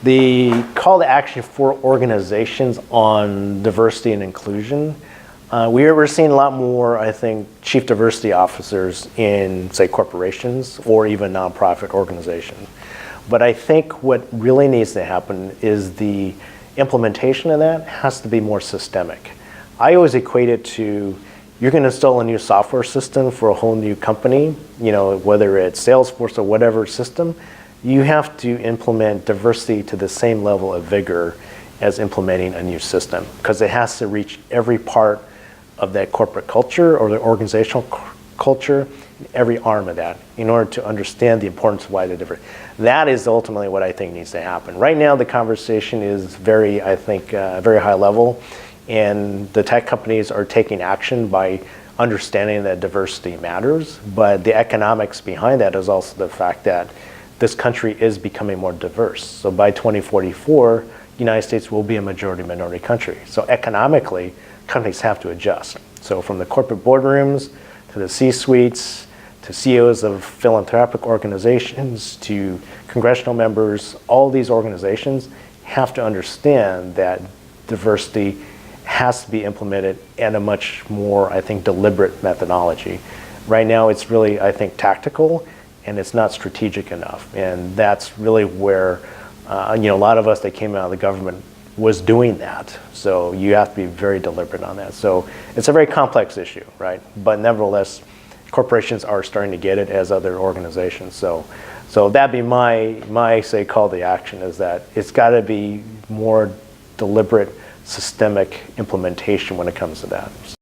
The call to action for organizations on diversity and inclusion, we're seeing a lot more, I think, chief diversity officers in, say, corporations or even nonprofit organizations. But I think what really needs to happen is the implementation of that has to be more systemic. I always equate it to, you're going to install a new software system for a whole new company, whether it's Salesforce or whatever system, you have to implement diversity to the same level of vigor as implementing a new system, because it has to reach every part of that corporate culture or the organizational culture, every arm of that, in order to understand the importance of why they're different. That is ultimately what I think needs to happen. Right now, the conversation is very, I think, very high level, and the tech companies are taking action by understanding that diversity matters, but the economics behind that is also the fact that this country is becoming more diverse. So by 2044, the United States will be a majority-minority country. So economically, companies have to adjust. So from the corporate boardrooms to the C-suites, to CEOs of philanthropic organizations, to congressional members, all these organizations have to understand that diversity has to be implemented in a much more, I think, deliberate methodology. Right now, it's really, I think, tactical, and it's not strategic enough. And that's really where, a lot of us that came out of the government was doing that. So you have to be very deliberate on that. So it's a very complex issue, right? But nevertheless, corporations are starting to get it as other organizations. So that'd be my say call to action, is that it's got to be more deliberate, systemic implementation when it comes to that.